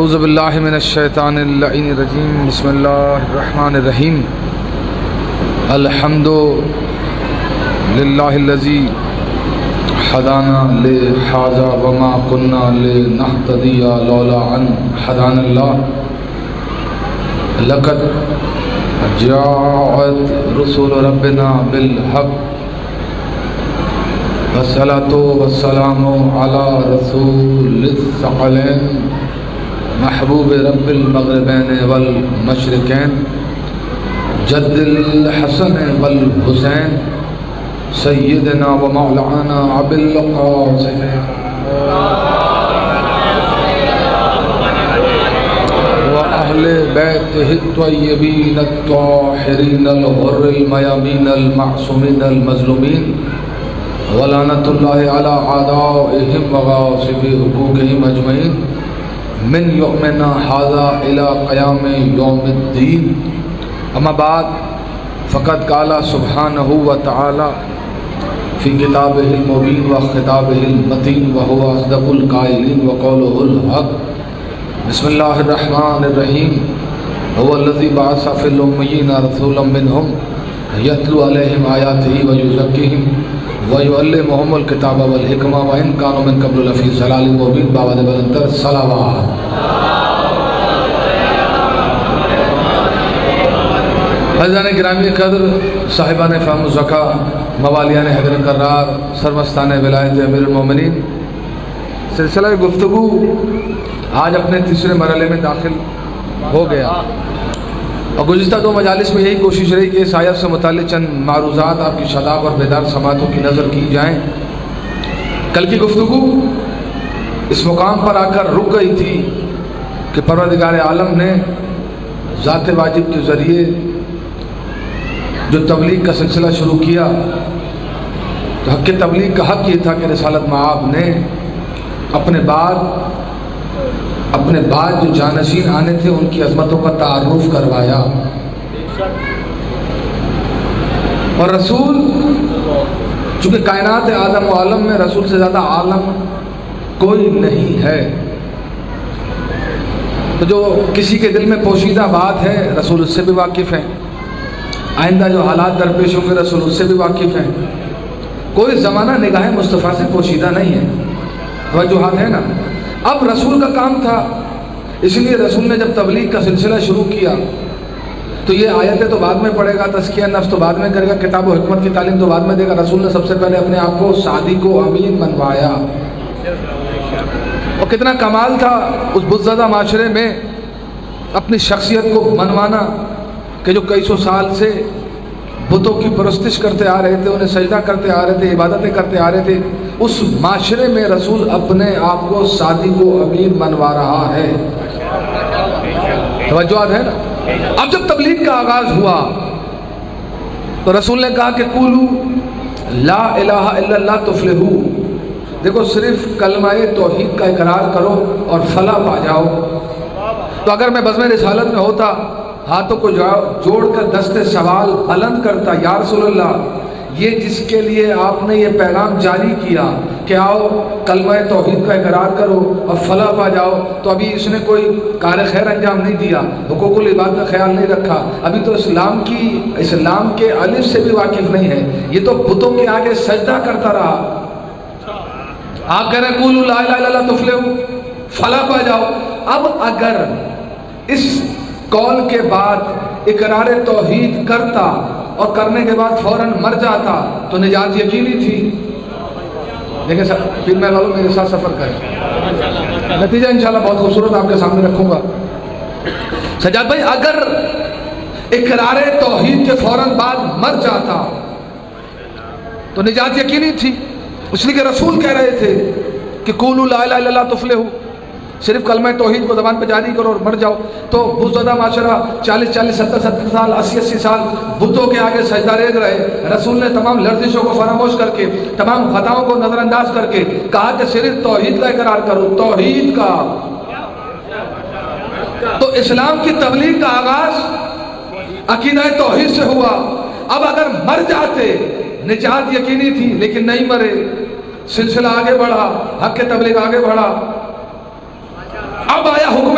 اعوذ باللہ من الشیطان اللعین الرجیم بسم اللہ الرحمن الرحیم الحمد للہ الذی ہدانا لہذا وما كنا لنہتدی لولا ان ہدانا اللہ لقد جاءت رسول ربنا بالحق والصلاة والسلام علی رسول الثقلین محبوب رب المغربین والمشرقین جد الحسن والحسین سیدنا و مولانا ابی القاسم و اہل بیتہ الطیبین الطاہرین الغر المیامین المعصومین المظلومین ولعنۃ اللہ علی اعدائہم وغاصب حقوقہم اجمعین من یومنا ھذا الی قیام یوم الدین اما بعد فقد قال سبحانہ وتعالی فی کتابہ المبین و خطابہ المتین وهو اصدق القائلین وقولہ الحق بسم اللہ الرحمن الرحیم هو الذی بعث فی الامیین رسولا منہم یتلو علیہم آیاتہ ویزکیہم وَيُعَلِّمُهُمُ الْكِتَابَ وَالْحِكْمَةَ وَإِنْ كَانُوا مِنْ قَبْلُ لَفِي ضَلَالٍ مُبِينٍ باوجہ بلندر صلوات حضران گرامی قدر صاحبان فہم الزکا موالیان حیدر کرار سرمستان ولایت امیر المومنین سلسلہ گفتگو آج اپنے تیسرے مرحلے میں داخل ہو گیا اور گزشتہ دو مجالس میں یہی کوشش رہی کہ اس آیت سے متعلق چند معروضات آپ کی شاداب اور بیدار سماعتوں کی نظر کی جائیں۔ کل کی گفتگو اس مقام پر آ کر رک گئی تھی کہ پروردگار عالم نے ذات واجب کے ذریعے جو تبلیغ کا سلسلہ شروع کیا تو حق تبلیغ کا حق یہ تھا کہ رسالت مآب نے اپنے بعد جو جانشین آنے تھے ان کی عظمتوں کا تعارف کروایا، اور رسول چونکہ کائنات آدم و عالم میں رسول سے زیادہ عالم کوئی نہیں ہے، تو جو کسی کے دل میں پوشیدہ بات ہے رسول اس سے بھی واقف ہیں، آئندہ جو حالات درپیش ہوں گے رسول اس سے بھی واقف ہیں، کوئی زمانہ نگاہ مصطفیٰ سے پوشیدہ نہیں ہے۔ توجہات ہے نا؟ اب رسول کا کام تھا، اس لیے رسول نے جب تبلیغ کا سلسلہ شروع کیا تو یہ آیتیں تو بعد میں پڑھے گا، تزکیہ نفس تو بعد میں کرے گا، کتاب و حکمت کی تعلیم تو بعد میں دے گا۔ رسول نے سب سے پہلے اپنے آپ کو صادق و امین منوایا، اور کتنا کمال تھا اس بت زدہ معاشرے میں اپنی شخصیت کو منوانا کہ جو کئی سو سال سے بتوں کی پرستش کرتے آ رہے تھے، انہیں سجدہ کرتے آ رہے تھے، عبادتیں کرتے آ رہے تھے، اس معاشرے میں رسول اپنے آپ کو صادق و امین منوا رہا ہے۔ توجہ ہے نا؟ اب جب تبلیغ کا آغاز ہوا تو رسول نے کہا کہ قولوا لا الہ الا اللہ تفلحوا، دیکھو صرف کلمہ توحید کا اقرار کرو اور فلاح پا جاؤ۔ تو اگر میں بزم رسالت میں ہوتا ہاتھوں کو جوڑ کر دست سوال بلند کرتا، یا رسول اللہ یہ جس کے لیے آپ نے یہ پیغام جاری کیا کہ آؤ کلمہ توحید کا اقرار کرو اور فلاح پا جاؤ، تو ابھی اس نے کوئی کار خیر انجام نہیں دیا، حقوق العباد کا خیال نہیں رکھا، ابھی تو اسلام کے الف سے بھی واقف نہیں ہے، یہ تو بتوں کے آگے سجدہ کرتا رہا۔ آپ کہہ رہے ہیں قولوا لا الہ الا اللہ تفلحوا، فلاح پا جاؤ۔ اب اگر اس قول کے بعد اقرار توحید کرتا اور کرنے کے بعد فوراً مر جاتا تو نجات یقینی تھی۔ دیکھیں سر پھر میں لالو میرے ساتھ سفر کریں، نتیجہ انشاءاللہ بہت خوبصورت آپ کے سامنے رکھوں گا۔ سجاد بھائی اگر اقرار توحید کے فوراً بعد مر جاتا تو نجات یقینی تھی، اس لیے کہ رسول کہہ رہے تھے کہ قولوا لا الہ الا اللہ تفلحوا، صرف کلمہ توحید کو زبان پہ جاری کرو اور مر جاؤ۔ تو بت زدہ معاشرہ 40 70 سال 80 سال بتوں کے آگے سجدہ ریز رہے، رسول نے تمام لرزشوں کو فراموش کر کے، تمام خطاؤں کو نظر انداز کر کے کہا کہ صرف توحید کا اقرار کرو، توحید کا۔ تو اسلام کی تبلیغ کا آغاز عقیدہ توحید سے ہوا۔ اب اگر مر جاتے نجات یقینی تھی، لیکن نہیں مرے، سلسلہ آگے بڑھا، حق کے تبلیغ آگے بڑھا۔ اب آیا حکم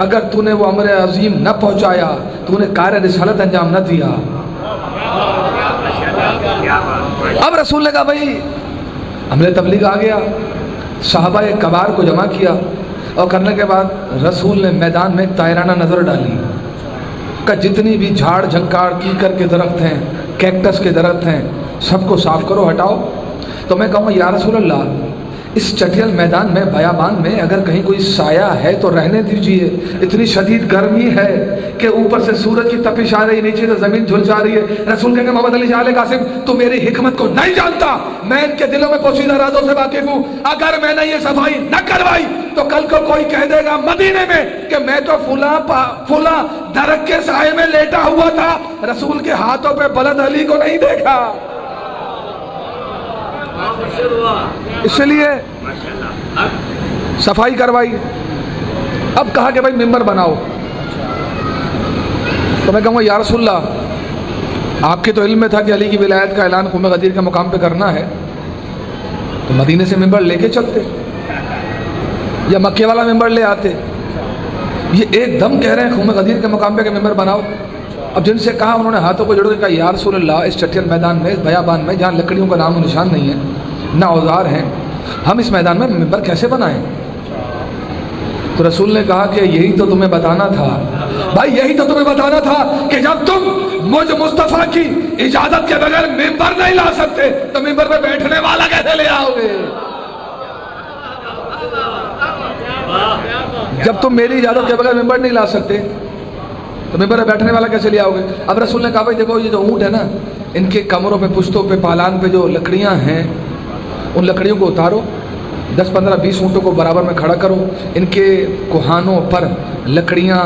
اگر تو نے وہ امر عظیم نہ پہنچایا تو نے کار رسالت انجام نہ دیا۔ اب رسول نے کہا بھائی عمل تبلیغ آ گیا، صحابہ کبار کو جمع کیا اور کرنے کے بعد رسول نے میدان میں طائرانہ نظر ڈالی کہ جتنی بھی جھاڑ جھنکاڑ کیکر کے درخت ہیں، کیکٹس کے درخت ہیں، سب کو صاف کرو، ہٹاؤ۔ تو میں کہوں یا رسول اللہ اس چٹیل میدان میں بیابان میں اگر کہیں کوئی سایہ ہے تو رہنے دیجئے، اتنی شدید گرمی ہے کہ اوپر سے سورج کی تپش آ رہی، نیچے سے زمین جھلسا رہی ہے۔ رسول کہیں گے محمد علی شاہ قاسم تو میری حکمت کو نہیں جانتا، میں ان کے دلوں میں پوشیدہ رازوں سے واقف ہوں، اگر میں نے یہ صفائی نہ کروائی تو کل کو کوئی کہہ دے گا مدینے میں کہ میں تو فلاں درخت کے سائے میں لیٹا ہوا تھا، رسول کے ہاتھوں پہ بلند علی کو نہیں دیکھا۔ اس لیے صفائی کروائی۔ اب کہا کہ بھائی ممبر بناؤ، تو میں کہوں گا یا رسول اللہ آپ کے تو علم میں تھا کہ علی کی ولایت کا اعلان خم غدیر کے مقام پہ کرنا ہے، تو مدینے سے ممبر لے کے چلتے یا مکے والا ممبر لے آتے۔ یہ ایک دم کہہ رہے ہیں خم غدیر کے مقام پہ کہ ممبر بناؤ۔ اب جن سے کہا انہوں نے ہاتھوں کو جوڑ کے کہا یا رسول اللہ اس چٹیل میدان میں، اس بیابان میں جہاں لکڑیوں کا نام و نشان نہیں ہے، نہ اوزار ہیں، ہم اس میدان میں ممبر کیسے بنائیں؟ تو رسول نے کہا کہ یہی تو تمہیں بتانا تھا بھائی، یہی تو تمہیں بتانا تھا کہ جب تم مجھ مصطفیٰ کی اجازت کے بغیر ممبر نہیں لا سکتے تو ممبر پہ بیٹھنے والا کیسے لے آؤ گے؟ جب تم میری اجازت کے بغیر ممبر نہیں لا سکتے تو ممبر پہ بیٹھنے والا کیسے لے آؤ گے؟ اب رسول نے کہا بھائی دیکھو یہ جو اونٹ ہے نا، ان کے کمروں پہ، پشتوں پہ، پالان پہ جو لکڑیاں ہیں ان لکڑیوں کو اتارو، 10 15 20 اونٹوں کو برابر میں کھڑا کرو، ان کے کوہانوں پر لکڑیاں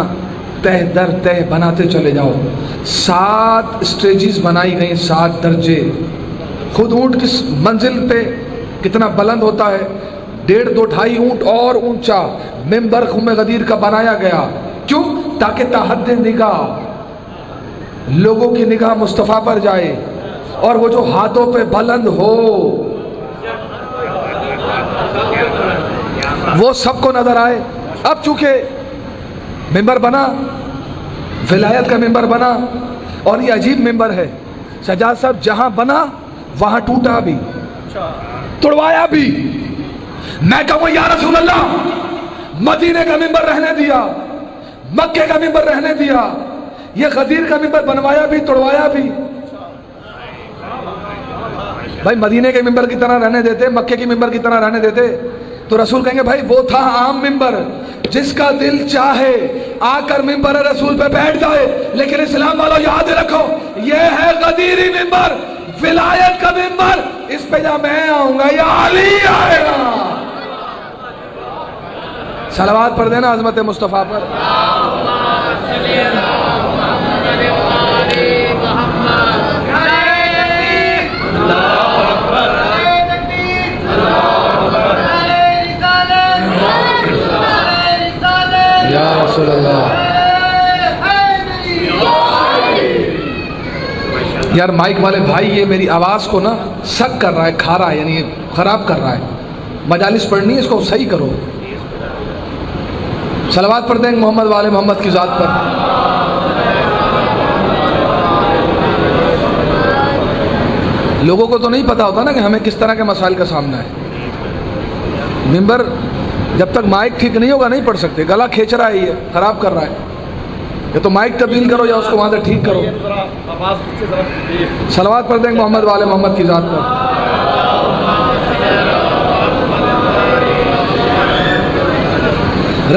تہ در تہ بناتے چلے جاؤ۔ 7 اسٹیجز بنائی گئی، 7 درجے۔ خود اونٹ کس منزل پہ کتنا بلند ہوتا ہے، 1.5 2 2.5 اونٹ اور اونچا ممبر خم غدیر کا بنایا گیا۔ کیوں؟ تاکہ تحت نگاہ لوگوں کی نگاہ مصطفیٰ پر جائے اور وہ جو ہاتھوں پہ بلند ہو وہ سب کو نظر آئے۔ اب چونکہ ممبر بنا، ولایت کا ممبر بنا، اور یہ عجیب ممبر ہے سجاد صاحب، جہاں بنا وہاں ٹوٹا بھی، توڑوایا بھی۔ میں کہوں یا رسول اللہ مدینے کا ممبر رہنے دیا، مکے کا ممبر رہنے دیا، یہ غدیر کا ممبر بنوایا بھی، توڑوایا بھی۔ بھائی مدینے کے ممبر کی طرح رہنے دیتے، مکے کی ممبر کی طرح رہنے دیتے تو رسول کہیں گے بھائی وہ تھا عام ممبر، جس کا دل چاہے آ کر ممبر رسول پہ بیٹھ جائے، لیکن اسلام والوں یاد رکھو یہ ہے غدیری ممبر، ولایت کا ممبر، اس پہ یا میں آؤں گا یا علی آئے گا۔ صلوات پڑھ دینا عظمت مصطفیٰ پر۔ یا رسول اللہ۔ یار مائک والے بھائی یہ میری آواز کو نا سک کر رہا ہے، کھا رہا ہے، یعنی خراب کر رہا ہے۔ مجالس پڑھنی ہے، اس کو صحیح کرو۔ صلوات پڑھ دیں گے محمد والے محمد کی ذات پر۔ لوگوں کو تو نہیں پتا ہوتا نا کہ ہمیں کس طرح کے مسائل کا سامنا ہے۔ ممبر جب تک مائک ٹھیک نہیں ہوگا نہیں پڑھ سکتے، گلا کھینچ رہا ہے، یہ خراب کر رہا ہے، یا تو مائک تبدیل کرو یا اس کو وہاں سے ٹھیک کرو۔ صلوات پڑھ دیں گے محمد والے محمد کی ذات پر۔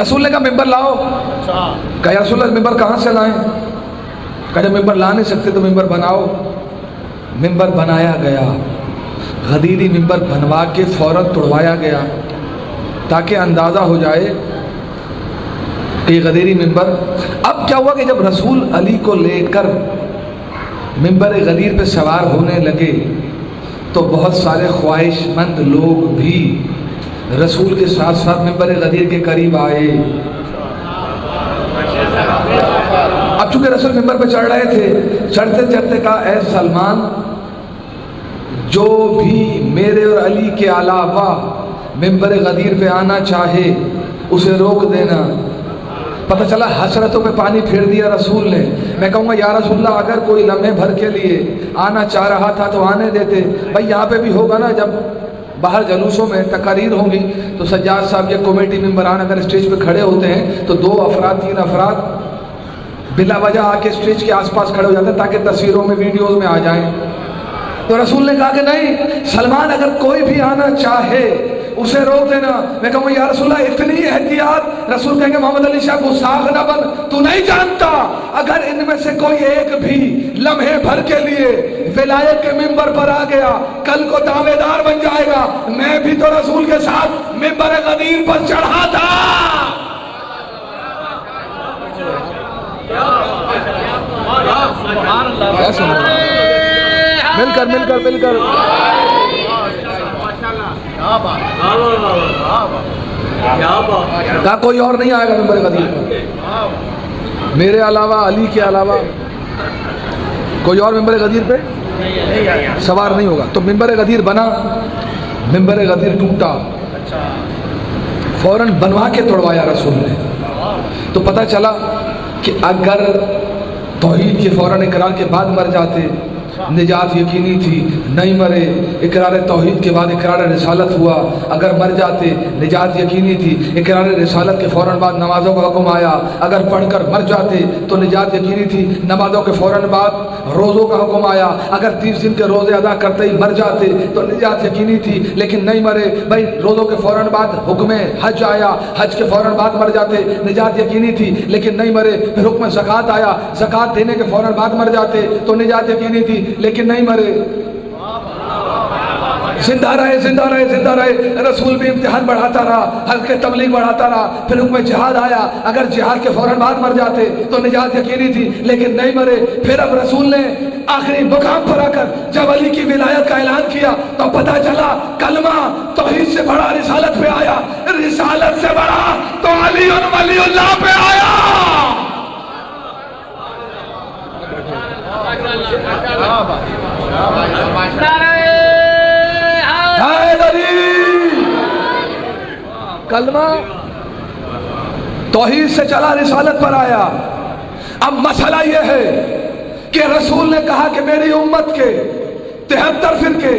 رسول نے کہا ممبر لاؤ، کہا یا رسول اللہ ممبر کہاں سے لائیں؟ کہا جب ممبر لا نہیں سکتے تو ممبر بناؤ۔ ممبر بنایا گیا، غدیری ممبر بنوا کے فوراً توڑوایا گیا تاکہ اندازہ ہو جائے کہ یہ غدیری ممبر۔ اب کیا ہوا کہ جب رسول علی کو لے کر ممبر غدیر پہ سوار ہونے لگے تو بہت سارے خواہش مند لوگ بھی رسول کے ساتھ ساتھ ممبر غدیر کے قریب آئے۔ اب چونکہ رسول ممبر پہ چڑھ رہے تھے، چڑھتے چڑھتے کہا اے سلمان، جو بھی میرے اور علی کے علاوہ ممبر غدیر پہ آنا چاہے اسے روک دینا، پتہ چلا حسرتوں پہ پانی پھیر دیا رسول نے. میں کہوں گا یا رسول اللہ اگر کوئی لمحے بھر کے لیے آنا چاہ رہا تھا تو آنے دیتے. بھائی یہاں پہ بھی ہوگا نا، جب باہر جلوسوں میں تقاریر ہوں گی تو سجاد صاحب یا کمیٹی ممبران اگر اسٹیج پہ کھڑے ہوتے ہیں تو 2 افراد 3 افراد بلا وجہ آ کے اسٹیج کے آس پاس کھڑے ہو جاتے ہیں تاکہ تصویروں میں ویڈیوز میں آ جائیں. تو رسول نے کہا کہ نہیں، سلمان اگر کوئی بھی آنا چاہے اسے روک دینا. میں کہوں یا رسول اللہ اتنی احتیاط؟ رسول کہیں گے محمد علی شاہ گستاخ نہ بن، تو نہیں جانتا اگر ان میں سے کوئی ایک بھی لمحے بھر کے لیے ولایت کے ممبر پر آ گیا کل کو دعوے دار بن جائے گا. میں بھی تو رسول کے ساتھ ممبر غدیر پر چڑھا تھا. مل کر کہا کوئی اور نہیں آئے گا ممبر غدیر پر میرے علاوہ، علی کے علاوہ کوئی اور ممبر غدیر پہ سوار نہیں ہوگا. تو ممبر غدیر بنا، ممبر غدیر ٹوٹا، فوراً بنوا کے توڑوایا رسول نے. تو پتہ چلا کہ اگر توحید کے فوراً اقرار کے بعد مر جاتے نجات یقینی تھی. نہیں مرے، اقرار توحید کے بعد اقرار رسالت ہوا. اگر مر جاتے نجات یقینی تھی. اقرار رسالت کے فوراً بعد نمازوں کا حکم آیا. اگر پڑھ کر مر جاتے تو نجات یقینی تھی. نمازوں کے فوراً بعد روزوں کا حکم آیا. اگر 30 دن کے روزے ادا کرتے ہی مر جاتے تو نجات یقینی تھی. لیکن نہیں مرے بھائی، روزوں کے فوراً بعد حکم حج آیا. حج کے فوراً بعد مر جاتے نجات یقینی تھی. لیکن نہیں مرے. پھر حکم زکوٰۃ آیا. زکوٰۃ دینے کے فوراً بعد مر جاتے تو نجات یقینی تھی. لیکن نہیں مرے. زندہ رہے. رسول بھی امتحان بڑھاتا رہا، حلقے تبلیغ بڑھاتا رہا. پھر حکم جہاد آیا. اگر جہاد کے فوراً بعد مر جاتے تو نجات یقینی تھی. لیکن نہیں مرے. پھر اب رسول نے آخری مقام پر آ کر جب علی کی ولایت کا اعلان کیا تو پتہ چلا کلمہ توحید سے بڑا رسالت پہ آیا، رسالت سے بڑا تو علی ولی اللہ پہ آیا. کلمہ توحید سے چلا، رسالت پر آیا. اب مسئلہ یہ ہے کہ رسول نے کہا کہ میری امت کے 73 فرقے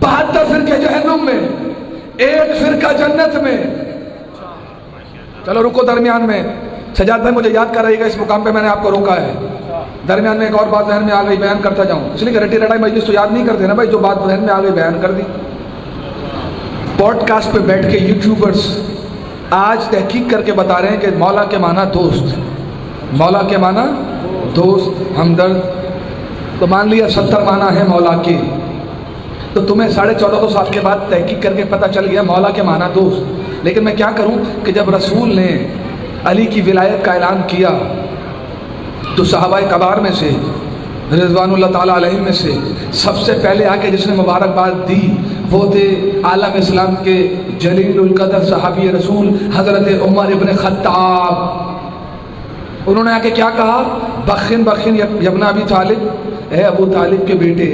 72 فرقے جہنم میں، 1 فرقہ جنت میں. چلو رکو درمیان میں. سجاد بھائی مجھے یاد کر رہی گا، اس مقام پہ میں نے آپ کو روکا ہے. درمیان میں ایک اور بات ذہن میں آ گئی، بیان کرتا جاؤں. اس لیے کہ رٹی رٹائی مجلس تو یاد نہیں کرتے نا بھائی، جو بات ذہن میں آ گئی بیان کر دی. پوڈ کاسٹ پہ بیٹھ کے یوٹیوبرز آج تحقیق کر کے بتا رہے ہیں کہ مولا کے معنی دوست، مولا کے معنی دوست، ہمدرد. تو مان لیا 70 معنی ہے مولا کے. تو تمہیں 1450 سال کے بعد تحقیق کر کے پتہ چل گیا مولا کے معنی دوست. لیکن میں کیا کروں کہ جب رسول نے علی کی ولایت کا اعلان کیا تو صحابہ کبار میں سے رضوان اللہ تعالیٰ علیہ میں سے سب سے پہلے آ کے جس نے مبارکباد دی وہ تھے عالم اسلام کے جلیل القدر صحابی رسول حضرت عمر ابن خطاب. انہوں نے آ کے کیا کہا؟ بخن یبن ابی طالب، اے ابو طالب کے بیٹے،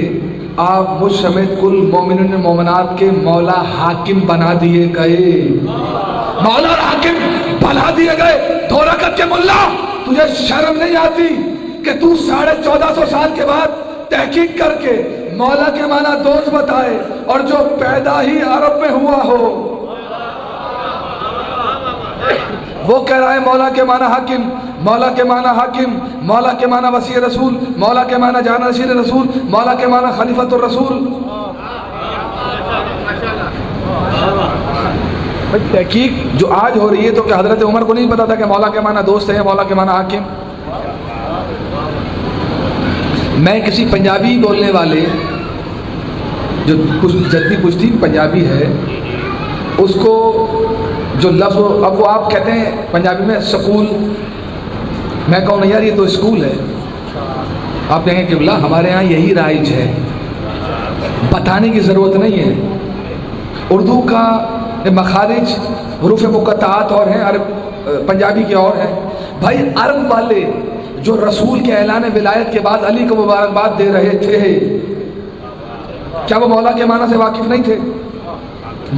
آپ مجھ سمیت کل مومنین مومنات کے مولا حاکم بنا دیے گئے. مولا اور حاکم بنا دیے گئے. 2 رکعت کے ملا، تجھے شرم نہیں آتی کہ تو 1450 سال کے بعد تحقیق کر کے مولا کے معنی دوست بتائے اور جو پیدا ہی عرب میں ہوا ہو وہ کہہ رہا ہے مولا کے معنی حاکم، مولا کے معنی حاکم، مولا کے معنی وسیع رسول، مولا کے معنی جانشین رسول، مولا کے معنی خلیفۃ الرسول. تحقیق جو آج ہو رہی ہے تو کہ حضرت عمر کو نہیں پتا تھا کہ مولا کے معنی دوست ہے، مولا کے معنی حاکم. میں کسی پنجابی بولنے والے جو جدی پشتی پنجابی ہے اس کو جو لفظ اب وہ آپ کہتے ہیں پنجابی میں سکول، میں کہوں نہیں یار یہ تو اسکول ہے. آپ کہیں گے کہ اللہ ہمارے ہاں یہی رائج ہے، بتانے کی ضرورت نہیں ہے. اردو کا مخارج حروف مقطعات اور ہیں، عرب پنجابی کے اور ہیں. بھائی عرب والے جو رسول کے اعلان ولایت کے بعد علی کو مبارکباد دے رہے تھے، کیا وہ مولا کے معنی سے واقف نہیں تھے؟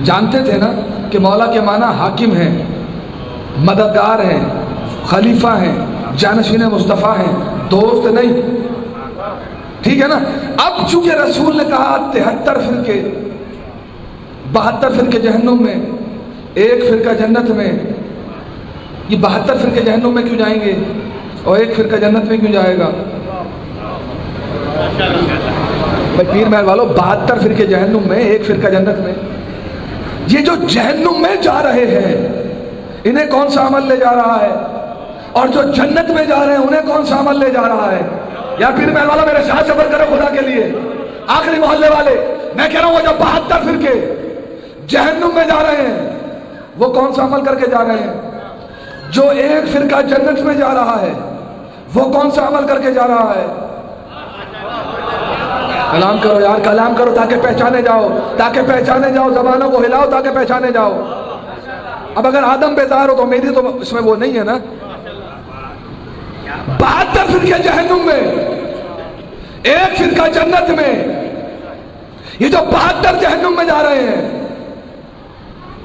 جانتے تھے نا کہ مولا کے معنی حاکم ہیں. مددگار ہیں، خلیفہ ہیں، جانشین مصطفیٰ ہیں، دوست نہیں، ٹھیک ہے نا۔ اب چونکہ رسول نے کہا 73 فرقے، 72 فرقے جہنم میں، ایک فرقہ جنت میں، یہ 72 فرقے جہنم میں کیوں جائیں گے اور ایک فرقہ جنت میں کیوں جائے گا؟ بھائی پیر محل والوں، 72 فرقے جہنم میں، ایک فرقہ جنت میں، یہ جو جہنم میں جا رہے ہیں انہیں کون سا عمل لے جا رہا ہے، اور جو جنت میں جا رہے ہیں انہیں کون سا عمل لے جا رہا ہے؟ یا پیر محل والوں میرے ساتھ صبر کرو خدا کے لیے، آخری محلے والے، میں کہہ رہا ہوں وہ جو 72 فرقے جہنم میں جا رہے ہیں وہ کون سا عمل کر کے جا رہے ہیں؟ جو ایک فرقہ جنت میں جا رہا ہے وہ کون سا عمل کر کے جا رہا ہے؟ کلام کرو یار، کلام کرو تاکہ پہچانے جاؤ، تاکہ پہچانے جاؤ، زبانوں کو ہلاؤ تاکہ پہچانے جاؤ۔ اب اگر آدم بیزار ہو تو میری تو اس میں وہ نہیں ہے نا۔ 72 فرقے جہنم میں، ایک فرقہ جنت میں، یہ جو 72 جہنم میں جا رہے ہیں،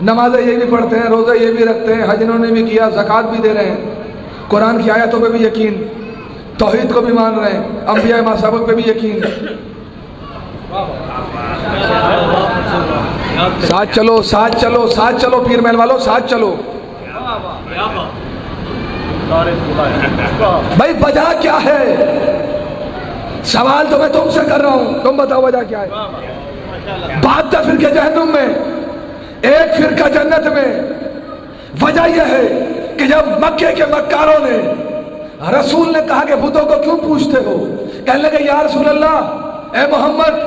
نمازیں یہ بھی پڑھتے ہیں، روزہ یہ بھی رکھتے ہیں، حج انہوں نے بھی کیا، زکوٰۃ بھی دے رہے ہیں، قرآن کی آیتوں پہ بھی یقین، توحید کو بھی مان رہے ہیں، انبیاء ماسبق پہ بھی یقین۔ ساتھ چلو، ساتھ چلو، ساتھ چلو پیر محل والوں، ساتھ چلو۔ بھائی وجہ کیا ہے؟ سوال تو میں تم سے کر رہا ہوں، تم بتاؤ وجہ کیا ہے؟ 72 فرقے جہنم میں، ایک فرقہ جنت میں۔ وجہ یہ ہے کہ جب مکے کے مکاروں نے رسول نے کہا کہ بتوں کو کیوں پوچھتے ہو، کہنے لگے یا رسول اللہ، اے محمد،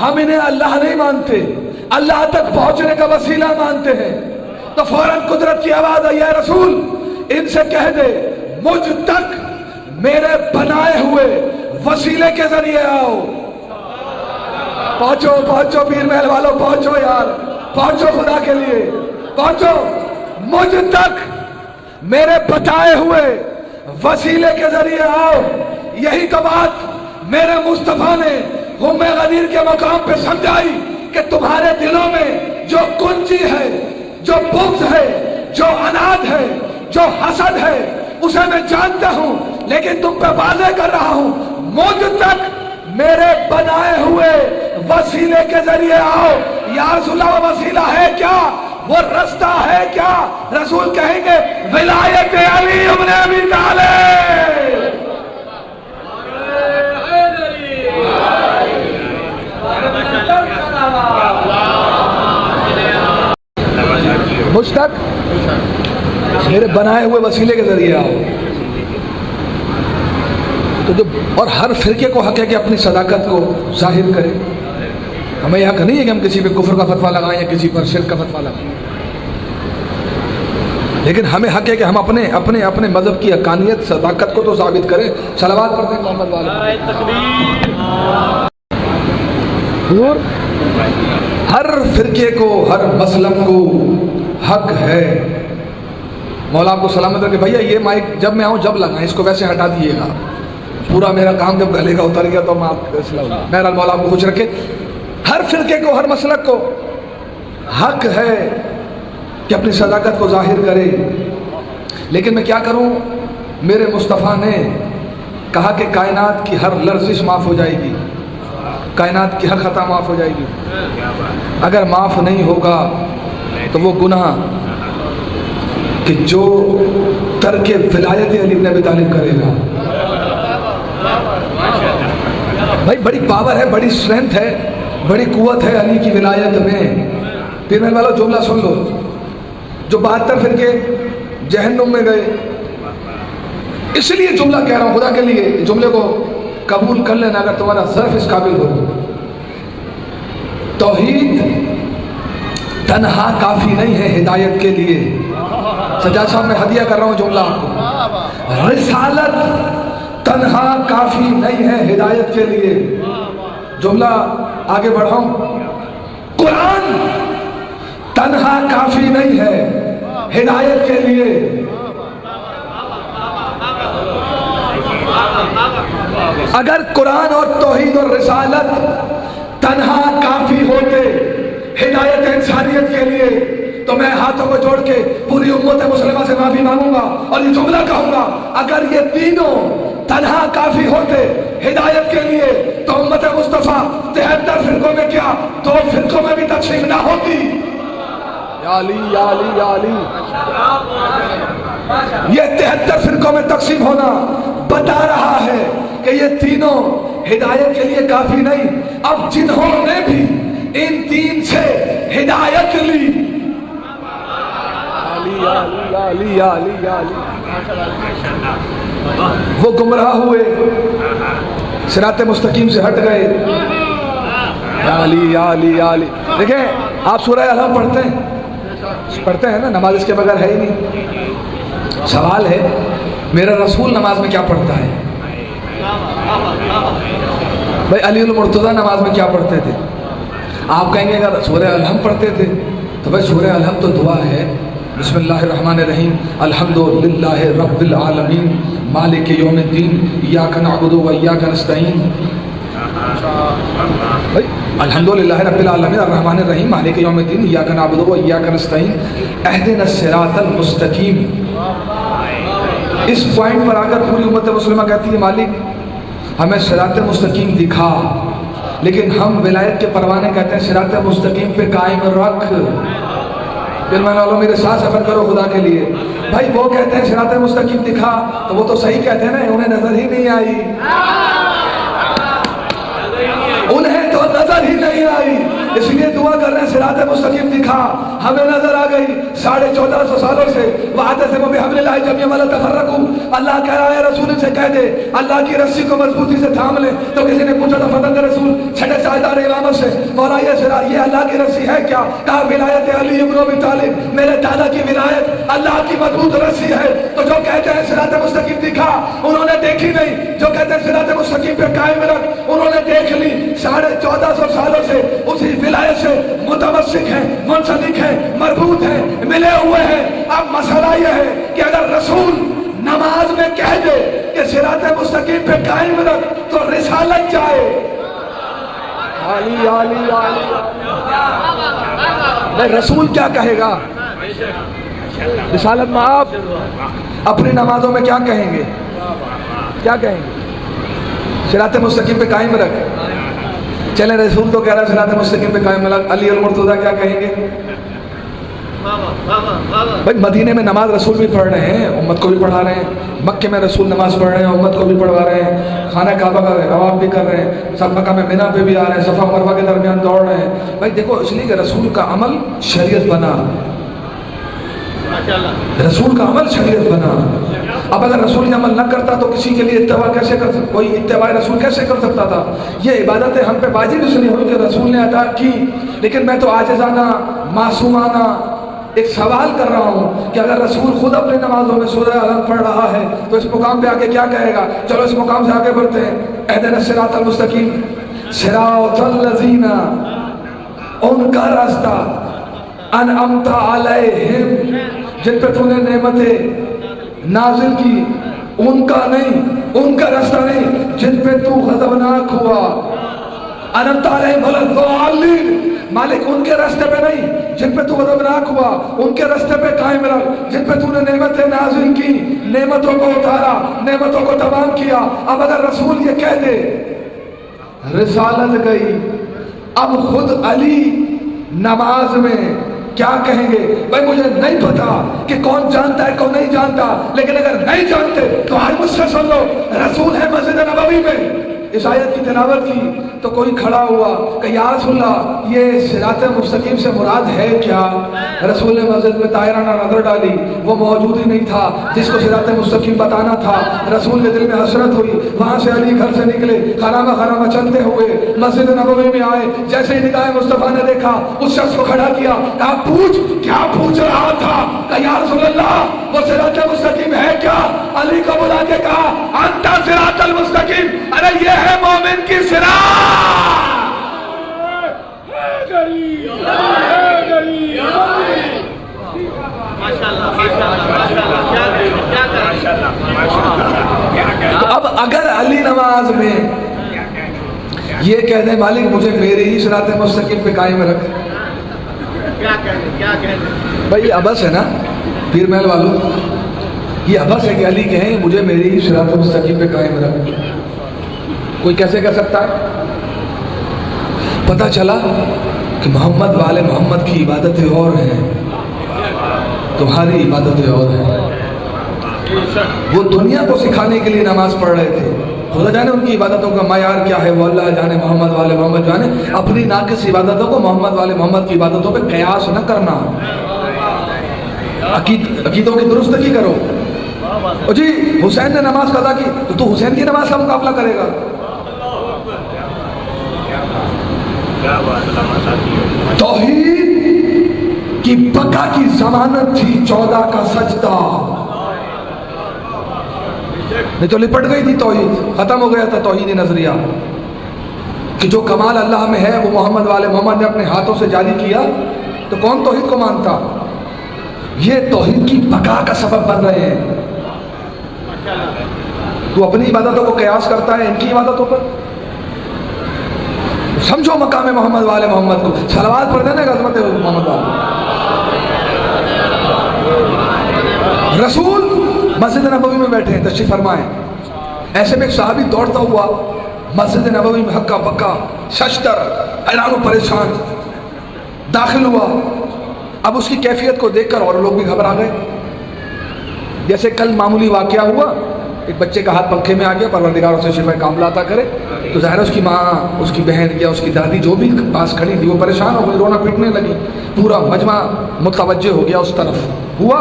ہم انہیں اللہ نہیں مانتے، اللہ تک پہنچنے کا وسیلہ مانتے ہیں۔ تو فوراً قدرت کی آواز آئی، اے رسول ان سے کہہ دے مجھ تک میرے بنائے ہوئے وسیلے کے ذریعے آؤ۔ پہنچو پہنچو پیر محل والوں، پہنچو یار، پہنچو خدا کے لیے، پہنچو، مجھ تک میرے بتائے ہوئے وسیلے کے ذریعے آؤ۔ یہی تو بات میرے مصطفیٰ نے غم غدیر کے مقام پہ سمجھائی کہ تمہارے دلوں میں جو کنجی ہے، جو بغض ہے، جو عناد ہے، جو حسد ہے، اسے میں جانتا ہوں، لیکن تم پہ واضح کر رہا ہوں، مجھ تک میرے بنائے ہوئے وسیلے کے ذریعے آؤ۔ یا رسول اللہ، وسیلہ ہے کیا؟ وہ رستہ ہے کیا؟ رسول کہیں گے ولایت علی ابن ابی طالب۔ مجھ تک میرے بنائے ہوئے وسیلے کے ذریعے آؤ۔ تو جو اور ہر فرقے کو حق ہے کہ اپنی صداقت کو ظاہر کرے۔ ہمیں حق نہیں ہے کہ ہم کسی پہ کفر کا فتویٰ لگائیں یا کسی پر شرک کا فتویٰ لگائیں، لیکن ہمیں حق ہے کہ ہم اپنے مذہب کی حقانیت، صداقت کو تو ثابت کریں۔ صلوات پڑھتے ہیں محمد والے۔ حضور ہر فرقے کو، ہر مسلک کو حق ہے، مولا آپ کو سلامت رکھے، بھیا یہ مائک جب میں آؤں جب لگائیں، اس کو ویسے ہٹا دیے گا، پورا میرا کام جب گلے کا اتر گیا تو میں آپ کو بہرحال مولا آپ کو خوش رکھے۔ ہر فرقے کو، ہر مسلک کو حق ہے کہ اپنی صداقت کو ظاہر کرے، لیکن میں کیا کروں؟ میرے مصطفیٰ نے کہا کہ کائنات کی ہر لرزش معاف ہو جائے گی، کائنات کی ہر خطا معاف ہو جائے گی۔ اگر معاف نہیں ہوگا تو وہ گناہ کہ جو ترک ولایت علی بن ابی طالب کرے گا۔ بھائی بڑی پاور ہے، بڑی اسٹرینتھ ہے، بڑی قوت ہے علی کی ولایت میں۔ پیر محل والوں جملہ سن لو، جو 72 فرقے جہنم میں گئے، اس لیے جملہ کہہ رہا ہوں خدا کے لیے، جملے کو قبول کر لینا اگر تمہارا ظرف اس قابل ہو۔ توحید تنہا کافی نہیں ہے ہدایت کے لیے۔ سجاد صاحب میں ہدیہ کر رہا ہوں جملہ آپ کو، رسالت تنہا کافی نہیں ہے ہدایت کے لیے۔ جملہ آگے بڑھاؤں، قرآن تنہا کافی نہیں ہے ہدایت کے لیے۔ اگر قرآن اور توحید اور رسالت تنہا کافی ہوتے ہدایت انسانیت کے لیے تو میں ہاتھوں کو جوڑ کے پوری امت مسلمہ سے معافی مانگوں گا اور یہ جملہ کہوں گا، اگر یہ تینوں تنہا کافی ہوتے ہدایت کے لیے تو امت مصطفیٰ 73 فرقوں میں کیا 2 فرقوں میں بھی تقسیم نہ ہوتی۔ یا علی یا علی یا علی، یہ 73 فرقوں میں تقسیم ہونا بتا رہا ہے کہ یہ تینوں ہدایت کے لیے کافی نہیں، اب جنہوں نے بھی ان 3 سے ہدایت لی، علی علی علی علی علی، وہ گمراہ ہوئے، صراط مستقیم سے ہٹ گئے۔ یا علی یا علی یا علی۔ دیکھیں آپ سورہ الحم پڑھتے ہیں نا، نماز اس کے بغیر ہے ہی نہیں۔ سوال ہے میرا رسول نماز میں کیا پڑھتا ہے؟ بھائی علی المرتضیٰ نماز میں کیا پڑھتے تھے؟ آپ کہیں گے اگر سورہ الحم پڑھتے تھے تو بھائی سورہ الحم تو دعا ہے، بسم اللہ الرحمن الرحیم الحمدللہ رب العالمین مالک یوم الدین ایاک نعبد و ایاک نستعین۔ بھائی الحمدللہ رب العالمین الرحمن الرحیم مالک یوم الدین ایاک نعبد و ایاک نستعین اہدنا الصراط المستقیم۔ اس پوائنٹ پر آ کر پوری امت مسلمہ کہتی ہے مالک ہمیں صراط مستقیم دکھا، لیکن ہم ولایت کے پروانے کہتے ہیں صراط مستقیم پہ قائم رکھ۔ علمان والوں میرے ساتھ سفر کرو خدا کے لیے۔ بھائی وہ کہتے ہیں صراط مستقیم دکھا تو وہ تو صحیح کہتے ہیں نا، انہیں نظر ہی نہیں آئی، انہیں تو نظر ہی نہیں آئی، اس لیے دعا کر رہے ہیں صراط مستقیم دکھا، ہمیں نظر آ گئی 1450 سالوں سے۔ وَاعْتَصِمُوا بِحَبْلِ اللَّهِ جَمِيعًا وَلَا تَفَرَّقُوا، اللہ کہہ رہا ہے رسول سے کہہ دے اللہ کی رسی کو مضبوطی سے تھام لے۔ تو کسی نے پوچھا تھا فتح رسول چھٹے سائیدار امامت سے، مولا یہ اللہ کی رسی ہے کیا؟ کہا ولایت علی ابن ابی طالب، میرے دادا کی ولایت اللہ کی مضبوط رسی ہے۔ تو جو کہتے ہیں صراط مستقیم دکھا انہوں نے دیکھی نہیں، جو کہتے ہیں صراط مستقیم پہ قائم رکھ انہوں نے دیکھ لی۔ 1450 سالوں سے اسی ولایت سے متمسک ہیں، منسلک ہیں، مربوط ہیں، ملے ہوئے ہیں۔ اب مسئلہ یہ ہے کہ اگر رسول نماز میں کہہ دے کہ صراط مستقیم پہ قائم رکھ تو رسالت جائے۔ علی علی علی، رسول کیا کہے گا؟ رسالت میں آپ اپنی نمازوں میں کیا کہیں گے؟ کیا کہیں گے؟ صراط مستقیم پہ قائم رکھ۔ چلیں رسول تو کہہ رہا ہے صراط مستقیم پہ قائم رکھ، علی المرتضیٰ کیا کہیں گے؟ بھائی مدینے میں نماز رسول بھی پڑھ رہے ہیں، امت کو بھی پڑھا رہے ہیں، مکے میں رسول نماز پڑھ رہے ہیں، امت کو بھی پڑھوا رہے ہیں، خانہ کعبہ کا طواف بھی کر رہے ہیں، سب مکہ میں مینا پہ بھی آ رہے ہیں، صفا مروہ کے درمیان دوڑ رہے ہیں۔ بھائی دیکھو اس لیے کہ رسول کا عمل شریعت بنا، رسول کا عمل شریعت بنا۔ اب اگر رسول یہ عمل نہ کرتا تو کسی کے لیے اتباع کیسے کر سکتا، کوئی اتباع رسول کیسے کر سکتا تھا؟ یہ عبادتیں ہم پہ واجب اس لیے ہوئی کہ رسول نے ادا کی۔ لیکن میں تو عاجزانہ معصومانہ ایک سوال کر رہا ہوں کہ اگر رسول خود اپنے نمازوں میں سورہ الحم پڑھ رہا ہے تو اس مقام پہ آگے کیا کہے گا؟ چلو اس مقام سے آگے بڑھتے ہیں۔ اہدنا الصراط المستقیم، صراط الذین، ان کا راستہ، انعمت علیہم، جن پہ تو نے نعمتیں نازل کی، ان کا نہیں، ان کا راستہ نہیں جن پہ تو غضبناک ہوا۔ انعمت علیہم ولا الضالین، مالک ان کے راستے پہ نہیں جن پہ تو غضبناک ہوا، ان کے راستے پہ قائم رکھ جن پہ تو نے نعمتیں نازل کی، نعمتوں کو اتارا، نعمتوں کو تمام کیا۔ اب اگر رسول یہ کہہ دے رسالت گئی، اب خود علی نماز میں کیا کہیں گے؟ بھائی مجھے نہیں پتا کہ کون جانتا ہے کون نہیں جانتا، لیکن اگر نہیں جانتے تو آج مجھ سے سن لو، رسول ہے مسجد نبوی میں، اس آیت کی تلاوت کی تو کوئی کھڑا ہوا کہ یا رسول اللہ یہ صراط مستقیم سے مراد ہے کیا؟ رسول نے مسجد میں طاہرانہ نظر ڈالی، وہ موجود ہی نہیں تھا جس کو صراط مستقیم بتانا تھا۔ رسول کے دل میں حسرت ہوئی، وہاں سے علی گھر سے نکلے، خرامہ خرامہ چلتے ہوئے مسجد نبوی میں آئے۔ جیسے ہی نگاہ مصطفیٰ نے دیکھا اس شخص کو کھڑا کیا، کہا پوچھ کیا پوچھ رہا تھا؟ کہا یا رسول اللہ وہ صراط مستقیم ہے کیا؟ علی کو بلا کے کہا انتا صراط المستقیم، ارے یہ ہے مومن کی صراط۔ تو اب اگر علی نماز میں یہ کہہ دیں مالک مجھے میرے ہی صراط مستقیم پہ قائم رکھ، کیا کہہ دیں؟ بھائی ابس ہے نا پیر محل والوں، یہ ابس ہے کہ علی کہیں مجھے میری صراط مستقیم پہ قائم رکھ. کوئی کیسے کہہ سکتا ہے؟ پتہ چلا کہ محمد والے محمد کی عبادتیں اور ہیں، تمہاری عبادتیں اور ہیں. وہ دنیا کو سکھانے کے لیے نماز پڑھ رہے تھے، خدا جانے ان کی عبادتوں کا معیار کیا ہے، وہ اللہ جانے، محمد والے محمد جانے. اپنی ناقص عبادتوں کو محمد والے محمد کی عبادتوں پہ قیاس نہ کرنا. عقیدوں کی درستگی کرو. اور جی حسین نے نماز قضا کی تو حسین کی نماز کا مقابلہ کرے گا. توحید کی بقا کی ضمانت تھی 14 کا سجدہ، نہیں تو لپٹ گئی تھی توحید، ختم ہو گیا تھا توحیدی نظریہ کہ جو کمال اللہ میں ہے وہ محمد والے محمد نے اپنے ہاتھوں سے جاری کیا تو کون توحید کو مانتا. یہ توحید کی بقا کا سبب بن رہے ہیں. تو اپنی عبادتوں کو قیاس کرتا ہے ان کی عبادتوں پر. سمجھو مقام محمد والے محمد کو. صلوات پڑھ دینا عظمت محمد والے. رسول مسجد نبوی میں بیٹھے ہیں، تشریف فرمائیں. ایسے میں ایک صحابی دوڑتا ہوا مسجد نبوی میں ہکا بکا ششتر حیران و پریشان داخل ہوا. اب اس کی کیفیت کو دیکھ کر اور لوگ بھی گھبرا گئے. جیسے کل معمولی واقعہ ہوا، ایک بچے کا ہاتھ پنکھے میں آ گیا، پروردگار اسے شفا کاملہ عطا کرے، تو ظاہر اس کی ماں، اس کی بہن یا اس کی دادی جو بھی پاس کھڑی تھی وہ پریشان ہو گئی، رونا پیٹنے لگی. پورا مجمع متوجہ ہو گیا اس طرف. ہوا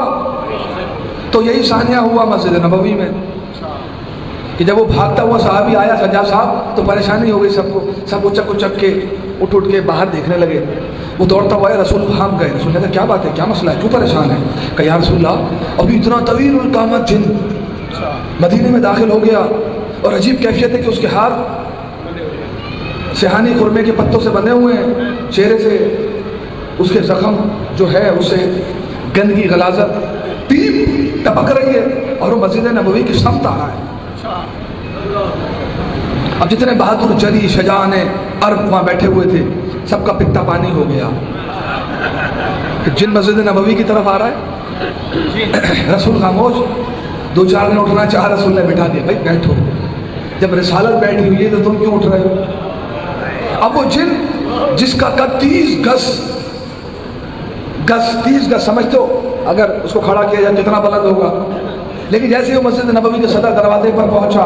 تو یہی ثانیہ ہوا مسجد نبوی میں کہ جب وہ بھاگتا ہوا صحابی آیا سجاد صاحب تو پریشانی ہو گئی سب کو. سب اچک کے اٹھ کے باہر دیکھنے لگے. وہ دوڑتا ہوا ہے، رسول بھاگ گئے. رسول نے کہا کیا بات ہے، کیا مسئلہ ہے، کیوں پریشان ہے؟ کہ یا رسول اللہ ابھی اتنا طویل القامت جن مدینے میں داخل ہو گیا اور عجیب کیفیت ہے کہ اس کے ہاتھ سیحانی خرمے کے پتوں سے بندھے ہوئے ہیں، چہرے سے اس کے زخم جو ہے اس سے گندگی غلاظت پیپ ٹپک رہی ہے اور وہ مسجد نبوی کی سمت آ رہا ہے. اب جتنے بہادر جری شجاعان عرب وہاں بیٹھے ہوئے تھے سب کا پتا پانی ہو گیا کہ جن مسجد نبوی کی طرف آ رہا ہے. رسول خاموش. 2-4 دن اٹھنا چاہا، رسول نے بٹھا دیا. بھائی بیٹھو، جب رسالت بیٹھی ہوئی ہے تو تم کیوں اٹھ رہے ہو؟ اب وہ جن جس کا قد 30 گز سمجھتے ہو اگر اس کو کھڑا کیا جائے کتنا بلند ہوگا، لیکن جیسے وہ مسجد نبوی کے صدر دروازے پر پہنچا،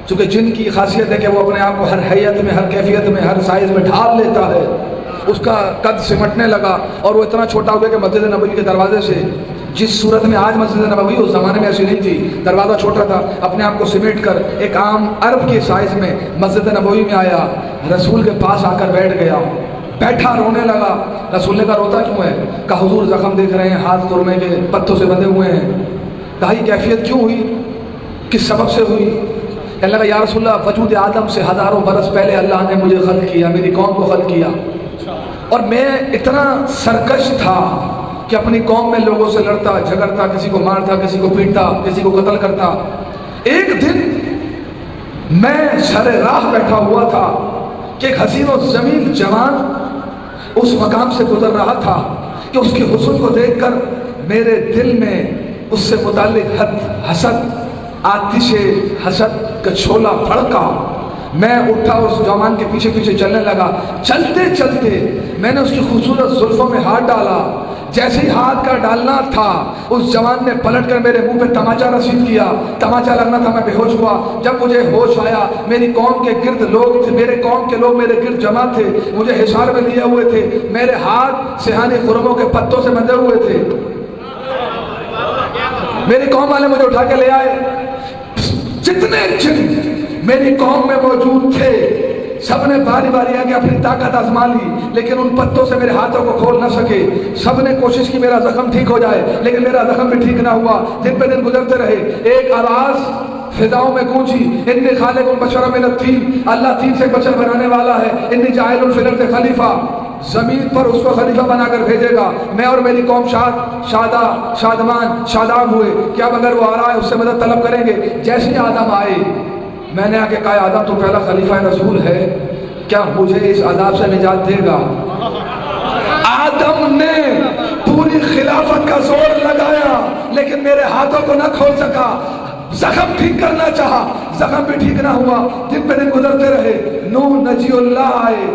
چونکہ جن کی خاصیت ہے کہ وہ اپنے آپ کو ہر حیت میں، ہر کیفیت میں، ہر سائز میں ڈھال لیتا ہے، اس کا قد سمٹنے لگا اور وہ اتنا چھوٹا ہو گیا کہ مسجد نبوی کے دروازے سے جس صورت میں آج مسجد نبوی اس زمانے میں ایسی نہیں تھی، دروازہ چھوٹا تھا، اپنے آپ کو سمیٹ کر ایک عام عرب کے سائز میں مسجد نبوی میں آیا. رسول کے پاس آ کر بیٹھ گیا، بیٹھا رونے لگا. رسول نے کہا روتا کیوں ہے؟ کہا حضور زخم دیکھ رہے ہیں، ہاتھ خرمے کے پتوں سے بندھے ہوئے ہیں. کہا یہ کیفیت کیوں ہوئی، کس سبب سے ہوئی؟ کہنے لگا یا رسول اللہ وجود آدم سے ہزاروں برس پہلے اللہ نے مجھے خلق کیا، میری قوم کو خلق کیا، اور میں اتنا سرکش تھا کہ اپنی قوم میں لوگوں سے لڑتا جھگڑتا، کسی کو مارتا، کسی کو پیٹتا، کسی کو قتل کرتا. ایک دن میں سر راہ بیٹھا ہوا تھا کہ ایک حسین و جمیل جوان اس مقام سے گزر رہا تھا کہ اس کے حسن کو دیکھ کر میرے دل میں اس سے متعلق حسد، آتش حسد کا شعلہ بھڑکا. میں اٹھا اس جوان کے پیچھے پیچھے چلنے لگا. چلتے چلتے میں نے اس کی خوبصورت زلفوں میں ہاتھ ڈالا. جیسے ہی ہاتھ کا ڈالنا تھا اس جوان نے پلٹ کر میرے منہ پہ تماچا رسید کیا. تماچا لگنا تھا، میں بے ہوش ہوا. جب مجھے ہوش آیا میری قوم کے گرد لوگ تھے، میرے قوم کے لوگ میرے گرد جمع تھے، مجھے حصار میں لیے ہوئے تھے، میرے ہاتھ سیحانی خرموں کے پتوں سے بندھے ہوئے تھے. میری قوم والے مجھے اٹھا کے لے آئے. جتنے جن میری قوم میں موجود تھے سب نے باری باری آگے اپنی طاقت آزما لی، لیکن ان پتوں سے میرے ہاتھوں کو کھول نہ سکے. سب نے کوشش کی میرا زخم ٹھیک ہو جائے، لیکن میرا زخم بھی ٹھیک نہ ہوا. دن پہ دن گزرتے رہے. ایک آواز فضاؤں میں گونجی، انی خالق البشر من الطین، اللہ طین سے بشر بنانے والا ہے. انی جاعل فی الارض خلیفہ، زمین پر اس کو خلیفہ بنا کر بھیجے گا. میں اور میری قوم شادمان شاداب ہوئے کہ اب اگر وہ آ رہا ہے اس سے مدد طلب کریں گے. جیسے ہی آدم آئے میں نے آگے کہا آدم تو پہلا خلیفہ رسول ہے، کیا مجھے اس عذاب سے نجات دے گا؟ آدم نے پوری پوری خلافت کا زور لگایا لیکن میرے ہاتھوں کو نہ کھول سکا. زخم ٹھیک کرنا چاہا, زخم بھی ٹھیک نہ ہوا. دن پہ دن گزرتے رہے. نوح نجی اللہ آئے,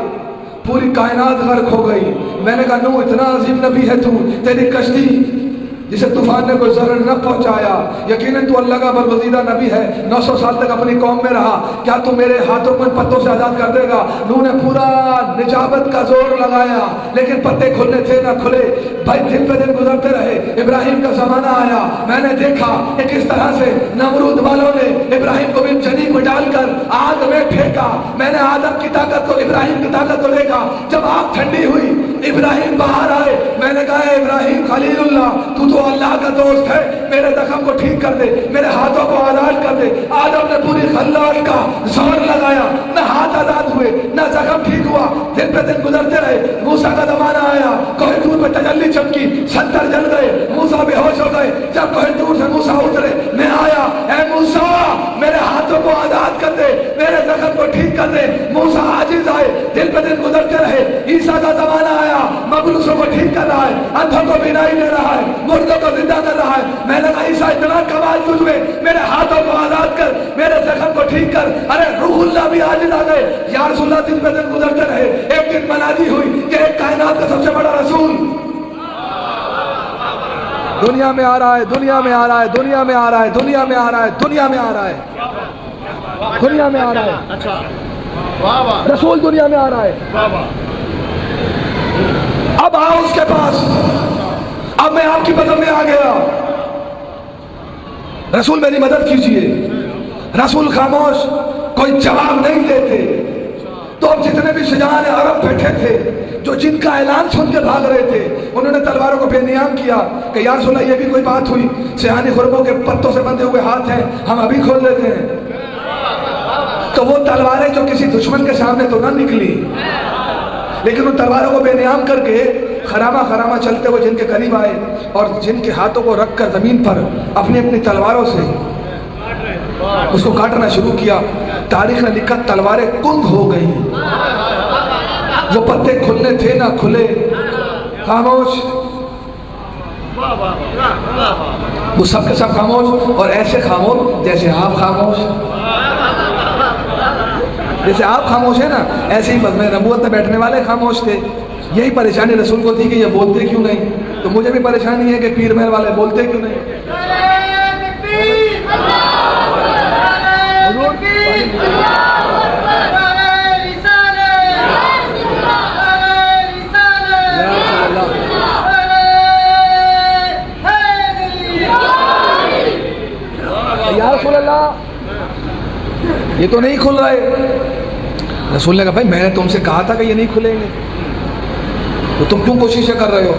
پوری کائنات غرق ہو گئی. میں نے کہا نوح اتنا عظیم نبی ہے تو, تیری کشتی جسے طوفان نے کوئی ضرر نہ پہنچایا, یقیناً تو اللہ کا برگزیدہ نبی ہے, 900 سال تک اپنی قوم میں رہا, کیا تو میرے ہاتھوں کو ان پتوں سے آزاد کر دے گا؟ نوح نے پورا نجابت کا زور لگایا لیکن پتے کھلنے تھے نہ کھلے. بھائی دن پہ دن گزرتے رہے. ابراہیم کا زمانہ آیا, میں نے دیکھا کہ کس طرح سے نمرود والوں نے ابراہیم کو جنی کو ڈال کر آگ میں پھینکا. میں نے آدم کی طاقت کو, ابراہیم کی طاقت کو دیکھا. جب آگ ٹھنڈی ہوئی ابراہیم باہر آئے. میں نے کہا ابراہیم خلیل اللہ, تو اللہ کا دوست ہے, میرے زخم کو ٹھیک کر دے, میرے ہاتھوں کو آزاد کر دے. آدم نے پوری خلاق کا زور لگایا, نہ ہاتھ آزاد ہوئے نہ زخم ٹھیک ہوا. دن پہ دن گزرتے رہے. موسیٰ کا زمانہ آیا, کوہ طور پہ تجلی چمکی, 70 جل گئے. موسیٰ بے ہوش ہو گئے. جب کوہ طور سے موسیٰ اترے, میں آیا, اے موسیٰ میرے ہاتھوں کو آزاد کر دے, میرے زخم کو ٹھیک کر دے. موسیٰ عاجز آئے. دن پہ دن گزرتے رہے. عیسیٰ کا زمانہ آیا, مبلوسوں کو ٹھیک کر رہا ہے, اندھوں کو بینائی دے رہا ہے, مردوں کو زندہ کر رہا ہے. میں نے کہا عیسیٰ اتنا کمال تجھ میں, میرے ہاتھوں کو آزاد کر, میرے زخم کو ٹھیک کر. ارے روح اللہ بھی عاجز آ گئے. یا رسول اللہ دن پہ دن گزرتے رہے. ایک دن منادی ہوئی کہ ایک کائنات کا سب سے بڑا رسول دنیا میں آ رہا ہے, دنیا میں آ رہا ہے, دنیا میں آ رہا ہے, دنیا میں آ رہا ہے, دنیا میں آ رہا ہے, دنیا میں آ رہا ہے. اچھا رسول دنیا میں آ رہا ہے. اب آؤ اس کے پاس. اب میں آپ کی مدد میں آ گیا. رسول میری مدد کیجئے. رسول خاموش, کوئی جواب نہیں دیتے. تو اب جتنے بھی شجاعان عرب بیٹھے تھے جو جن کا اعلان سن کے بھاگ رہے تھے, انہوں نے تلواروں کو بے نیام کیا کہ یا رسول اللہ یہ بھی کوئی بات ہوئی, سیانی خرموں کے پتوں سے بندھے ہوئے ہاتھ ہیں, ہم ابھی کھول لیتے ہیں. تو وہ تلواریں جو کسی دشمن کے سامنے تو نہ نکلی, لیکن ان تلواروں کو بے نیام کر کے خرامہ خرامہ چلتے ہوئے جن کے قریب آئے اور جن کے ہاتھوں کو رکھ کر زمین پر اپنی اپنی تلواروں سے اس کو کاٹنا شروع کیا. تاریخ نے لکھا تلواریں کنگ ہو گئیں. وہ پتے کھلنے تھے نہ کھلے. خاموش, وہ سب کے سب خاموش, اور ایسے خاموش جیسے آپ خاموش. جیسے آپ خاموش ہیں نا, ایسے ہی بزم نبوت میں بیٹھنے والے خاموش تھے. یہی پریشانی رسول کو تھی کہ یہ بولتے کیوں نہیں. تو مجھے بھی پریشانی ہے کہ پیر محل والے بولتے کیوں نہیں. یا رسول اللہ یہ تو نہیں کھل رہے. رسول نے کہا بھائی میں نے تم سے کہا تھا کہ یہ نہیں کھلیں گے, تو تم کیوں کوششیں کر رہے ہو؟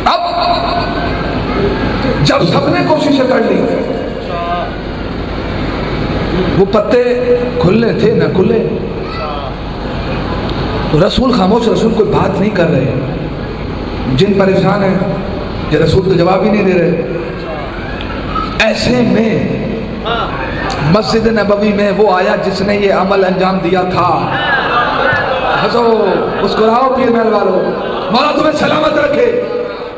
اب جب سب نے کوششیں کر لی, وہ پتے کھلنے تھے نہ کھلے. تو رسول خاموش, رسول کوئی بات نہیں کر رہے. جن پریشان ہیں یہ رسول تو جواب ہی نہیں دے رہے. ایسے میں مسجد نبوی میں وہ آیا جس نے یہ عمل انجام دیا تھا. ہنسو, مسکراؤ پیر محل والو, مولا تمہیں سلامت رکھے.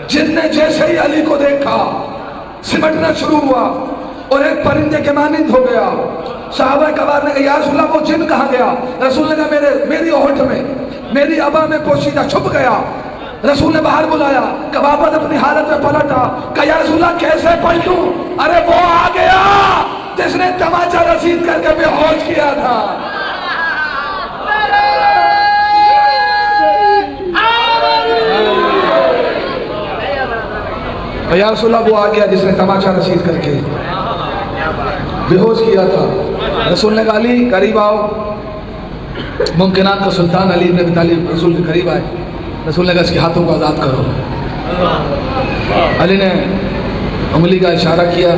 جن نے جیسے ہی علی کو دیکھا سمٹنا شروع ہوا اور ایک پرندے کے مانند ہو گیا. صحابہ کبار نے کہا یا رسول اللہ وہ جن کہاں گیا؟ رسول نے کہا میری اوٹ میں, میری ابا میں پوشیدہ چھپ گیا. رسول نے باہر بلایا کہ واپس اپنی حالت میں پلٹا. کہا یا رسول اللہ کیسے پلٹوں؟ ارے وہ آ گیا جس نے تماچا رسید کر کے بے ہوش کیا تھا. یا رسول اللہ وہ آ گیا جس نے تماچا رسید کر کے بے ہوش کیا تھا. رسول نے کہا علی قریب آؤ. ممکنات کا سلطان علی بن ابی طالب رسول کے قریب آئے. رسول نے کہا اس کے ہاتھوں کو آزاد کرو. علی نے انگلی کا اشارہ کیا.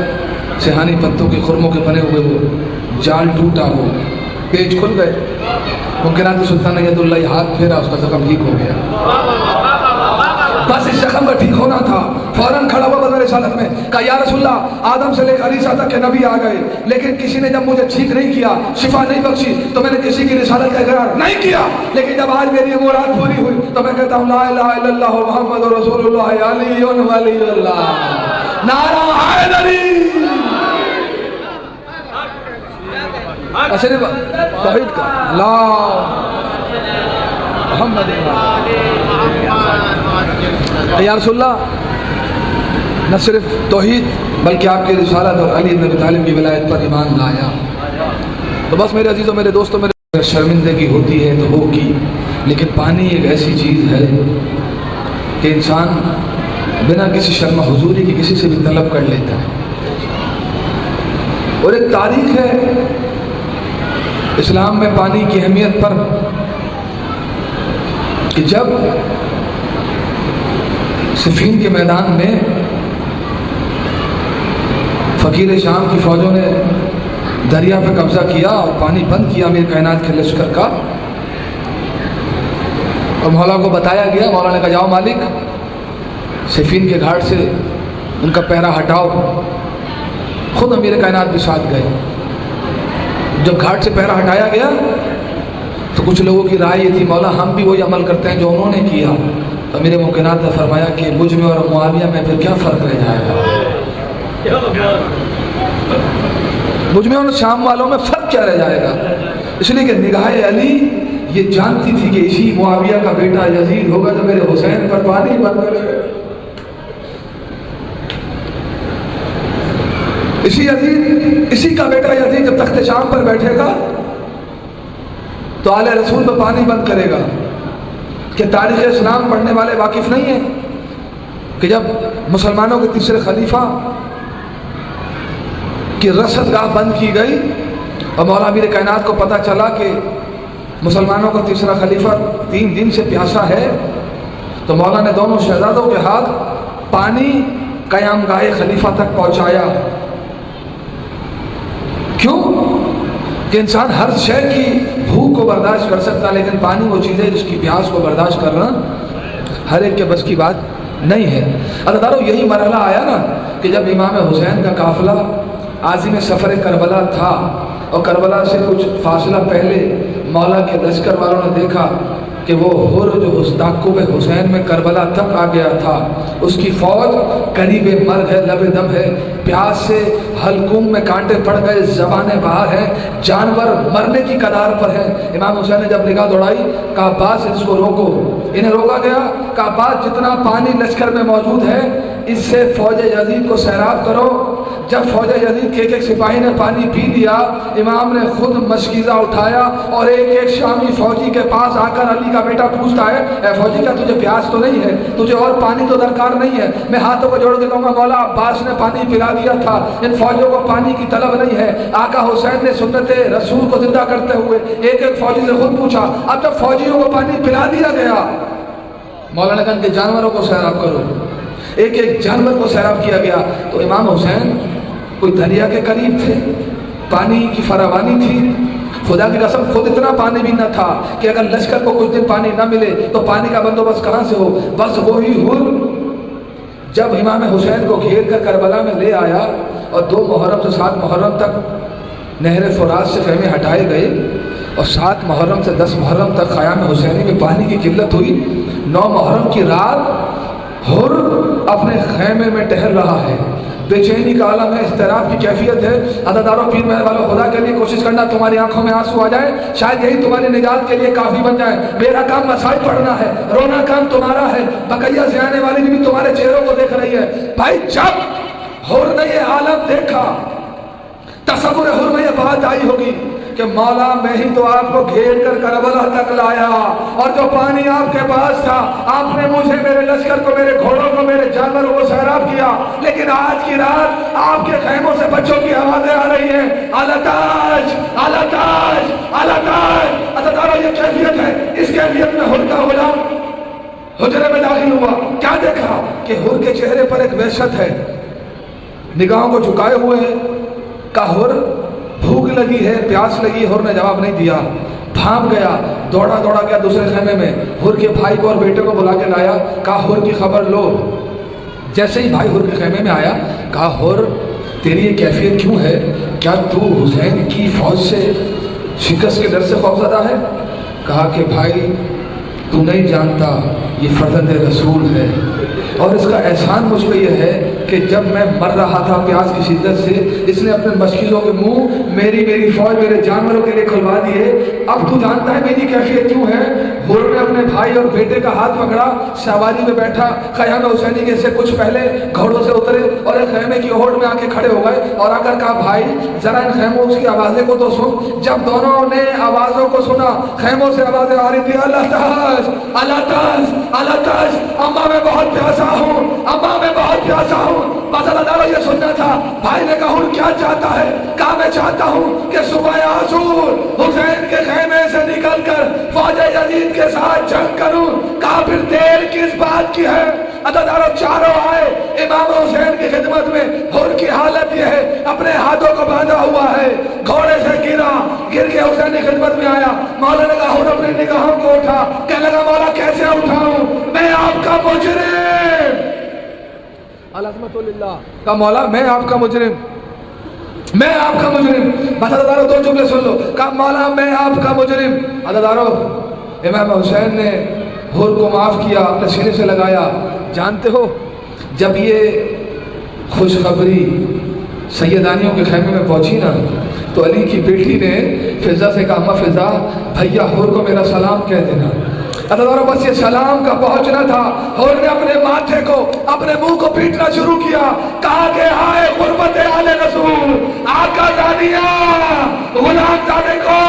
سیہانی پتوں کے خرموں کے بنے ہوئے وہ جال ٹوٹا, وہ پیج کھل گئے. ممکنات کے سلطان نے ید اللہ ہاتھ پھیرا, اس کا زخم ٹھیک ہو گیا. بس اس زخم کا ٹھیک ہونا تھا. فوراً کھڑا ہوا بغیر رسالت میں، کہا یا رسول اللہ آدم سے لے کر عیسیٰ تک کے نبی آ گئے، لیکن کسی نے جب مجھے ٹھیک نہیں کیا، شفا نہیں بخشی، تو میں نے کسی کی رسالت کا اقرار نہیں کیا، لیکن جب آج میری مراد پوری ہوئی تو میں کہتا ہوں لا الہ الا اللہ محمد رسول اللہ علی ولی اللہ، نعرہ حیدری۔ صرف توحید کا لا محمد یا رسول اللہ، نہ صرف توحید بلکہ آپ کی رسالت اور علی بن ابی طالب کی ولایت پر ایمان لایا۔ تو بس میرے عزیزوں، میرے دوستوں، میرے شرمندگی ہوتی ہے تو ہوگی، لیکن پانی ایک ایسی چیز ہے کہ انسان بنا کسی شرم حضوری کی کسی سے بھی طلب کر لیتا ہے۔ اور ایک تاریخ ہے اسلام میں پانی کی اہمیت پر کہ جب صفین کے میدان میں فقیر شام کی فوجوں نے دریا پہ قبضہ کیا اور پانی بند کیا امیر کائنات کے لشکر کا، اور مولا کو بتایا گیا، مولا نے کہا جاؤ مالک صفین کے گھاٹ سے ان کا پہرا ہٹاؤ۔ خود امیر کائنات بھی ساتھ گئے۔ جب گھاٹ سے پہرا ہٹایا گیا تو کچھ لوگوں کی رائے یہ تھی مولا ہم بھی وہی عمل کرتے ہیں جو انہوں نے کیا، تو امیر ممکنات نے فرمایا کہ مجھ میں اور معاویہ میں پھر کیا فرق رہ جائے گا، مجھ میں اور شام والوں میں فرق کیا رہ جائے گا، اس لیے کہ نگاہ علی یہ جانتی تھی کہ اسی معاویہ کا بیٹا یزید ہوگا جو میرے حسین پر پانی بند کرے گا، اسی کا بیٹا یزید جب تخت شام پر بیٹھے گا تو آل رسول پہ پانی بند کرے گا۔ کہ تاریخ اسلام پڑھنے والے واقف نہیں ہیں کہ جب مسلمانوں کے تیسرے خلیفہ کی رصد گاہ بند کی گئی اور مولا امیر کائنات کو پتہ چلا کہ مسلمانوں کا تیسرا خلیفہ 3 دن سے پیاسا ہے، تو مولا نے دونوں شہزادوں کے ہاتھ پانی قیام گاہ خلیفہ تک پہنچایا۔ کیوں کہ انسان ہر شے کی بھوک کو برداشت کر سکتا، لیکن پانی وہ چیز ہے جس کی پیاس کو برداشت کرنا ہر ایک کے بس کی بات نہیں ہے۔ عزیزانو یہی مرحلہ آیا نا کہ جب امام حسین کا قافلہ عازم سفر کربلا تھا اور کربلا سے کچھ فاصلہ پہلے مولا کے لشکر والوں نے دیکھا کہ وہ حر جو تعقب حسین میں کربلا تک آ گیا تھا، اس کی فوج قریب مرگ ہے، لب دم ہے، پیاس سے حلقوم میں کانٹے پڑ گئے، زبانیں باہر ہیں، جانور مرنے کی قدار پر ہیں۔ امام حسین نے جب نگاہ دوڑائی کہا عباس اس کو روکو، انہیں روکا گیا، کہا عباس جتنا پانی لشکر میں موجود ہے اس سے فوج یزید کو سیراب کرو۔ جب فوج یزید کے ایک سپاہی نے پانی پی لیا، امام نے خود مشکیزہ اٹھایا اور ایک شامی فوجی کے پاس آ کر علی کا بیٹا پوچھتا ہے اے فوجی کیا تجھے پیاس تو نہیں ہے، تجھے اور پانی تو درکار نہیں ہے؟ میں ہاتھوں کو جوڑ کے کہوں گا مولا عباس نے پانی پلا دیا تھا، ان فوجیوں کو پانی کی طلب نہیں ہے۔ آقا حسین نے سنت رسول کو زندہ کرتے ہوئے ایک فوجی سے خود پوچھا، اب جب فوجیوں کو پانی پلا دیا گیا، مولا نے کہا کہ جانوروں کو سیراب کرو، ایک جانور کو سیراب کیا گیا۔ تو امام حسین کوئی دریا کے قریب تھے، پانی کی فراوانی تھی، خدا کی قسم خود اتنا پانی بھی نہ تھا کہ اگر لشکر کو کچھ دن پانی نہ ملے تو پانی کا بندوبست کہاں سے ہو۔ بس وہی حر جب امام حسین کو گھیر کر کربلا میں لے آیا اور 2 محرم سے 7 محرم تک نہر فرات سے خیمے ہٹائے گئے اور 7 محرم سے 10 محرم تک خیام حسینی میں پانی کی قلت ہوئی، 9 محرم کی رات حر اپنے خیمے میں ٹہل رہا ہے، بے چینی کا عالم ہے، اضطراب کی کیفیت ہے۔ عزاداروں پیر محل والوں خدا کے لیے کوشش کرنا تمہاری آنکھوں میں آنسو آ جائے، شاید یہی تمہاری نجات کے لیے کافی بن جائے۔ میرا کام مسائل پڑھنا ہے، رونا کام تمہارا ہے، بقیہ سے آنے والی بھی تمہارے چہروں کو دیکھ رہی ہے۔ بھائی جب حر نے یہ عالم دیکھا، تصور حر میں یہ بات آئی ہوگی کہ مولا میں ہی تو آپ کو گھیر کر کربلا تک لایا اور جو پانی آپ کے پاس تھا آپ نے مجھے، میرے لشکر کو، میرے گھوڑوں کو، میرے جانوروں کو سیراب کیا، لیکن آج کی رات آپ کے خیموں سے بچوں کی آوازیں آ رہی ہیں اعلیٰ تاج اعلیٰ تاج اعلیٰ تاج۔ عزادارو یہ کیفیت ہے، اس کیفیت میں حر کا غلام حجرے میں داخل ہوا، کیا دیکھا کہ حر کے چہرے پر ایک وحشت ہے، نگاہوں کو جھکائے ہوئے ہیں، کہ حر بھوک لگی ہے، پیاس لگی۔ حر نے جواب نہیں دیا، بھاگ گیا، دوڑا گیا دوسرے خیمے میں، حر کے بھائی کو اور بیٹے کو بلا کے لایا، کہا حر کی خبر لو، جیسے ہی بھائی حر کے خیمے میں آیا کہا حر تیری یہ کیفیت کیوں ہے؟ کیا تو حسین کی فوج سے شکست کے ڈر سے خوفزدہ ہے؟ کہا کہ بھائی تو نہیں جانتا یہ فرزند رسول ہے، اور اس کا احسان مجھ پہ یہ ہے کہ جب میں مر رہا تھا پیاس کی شدت سے اس نے اپنے مشکلوں کے منہ میری فوج میرے جانوروں کے لیے کھلوا دیے۔ اب تو جانتا ہے میری کیفیت کیوں ہے؟ حر نے اپنے بھائی اور بیٹے کا ہاتھ پکڑا، سواری میں بیٹھا، خیام حسینی کے سے کچھ پہلے گھوڑوں سے اترے اور ایک خیمے کی اوٹ میں آ کے کھڑے ہو گئے اور آ کر کہا بھائی ذرا ان خیموں کی آوازیں کو تو سن۔ جب دونوں نے آوازوں کو سنا، خیموں سے آوازیں آ رہی تھی، اللہ تاج اللہ تاج اللہ تاج، اماں میں بہت پیاسا ہوں، اماں میں بہت پیاسا ہوں۔ بس اللہ تعالیٰ یہ سننا تھا۔ بھائی نے کہا کیا چاہتا ہے؟ کہا میں چاہتا ہوں کہ صبح آسور حسین کے خیمے سے نکل کر فوج یزید کے ساتھ جنگ کروں۔ کہا پھر دیر کس بات کی ہے؟ عدداروں چاروں آئے امام حسین کی خدمت میں۔ حر کی حالت یہ ہے اپنے ہاتھوں کو باندھا ہوا ہے، گھوڑے سے گر کے حسین کی خدمت میں آیا۔ مولا نے کہا حر اپنی نگاہوں کو اٹھا۔ کہنے لگا مولا کیسے اٹھاؤں، میں آپ کا مجرم۔ العظمت للہ کہا مولا میں آپ کا مجرم، میں آپ کا مجرم۔ بس عدداروں دو جملے سن لو۔ کہا مولا میں آپ کا مجرم۔ عدداروں امام حسین نے حر کو معاف کیا، اپنے سینے سے لگایا۔ جانتے ہو جب یہ خوشخبری سیدانیوں کے خیمے میں پہنچی نا تو علی کی بیٹی نے فضا سے کہا اما فضا بھیا حر کو میرا سلام کہہ دینا۔ عدداروں بس یہ سلام کا پہنچنا تھا، حر نے اپنے ماتھے کو اپنے منہ کو پیٹنا شروع کیا۔ کہا کہ ہائے غربت آل رسول، آقا زادیہ غلام زادے کو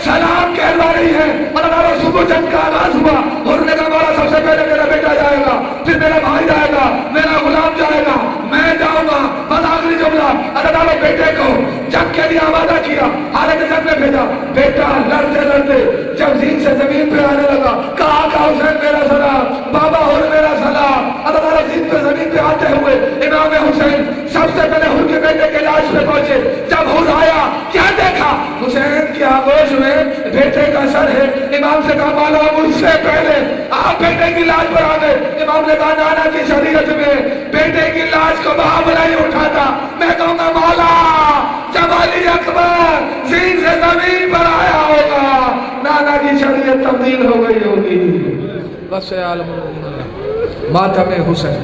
سلام کہلوا رہی ہے۔ عدداروں صبح جنگ کا آغاز ہوا۔ حر نے کہا مولا سب سے پہلے میرا بیٹا جائے گا، پھر میرا بھائی جائے گا، میرا غلام جائے گا، میں جاؤں گا۔ بس آخری جملہ عدداروں بیٹے کو جنگ کے لیے آمادہ کیا، حالت جنگ میں بھیجا۔ بیٹا لڑتے لڑتے جب زین سے زمین پہ آنے لگا کہا آقا حسین میرا سلام، بابا حر میرا سلام۔ عدداروں زین پہ زمین پہ آتے ہوئے امام حسین سب سے پہلے حر کے بیٹے کے لاش پہ پہنچے۔ جب حر آیا کیا دیکھا؟ حسین کی آغوش میں بیٹے کا سر ہے۔ امام سے کہا مولا مجھ سے پہلے آپ بیٹے کی لاش پر آ گئے۔ امام نے کہا نانا کی شریعت میں بیٹے کی لاش کو باپ نہیں اٹھاتا، میں کہوں گا مولا جب علی اکبر زین سے زمین پر آیا ہوگا نانا کی شریعت تبدیل ہو گئی ہوگی۔ بس عالم ماتم حسین۔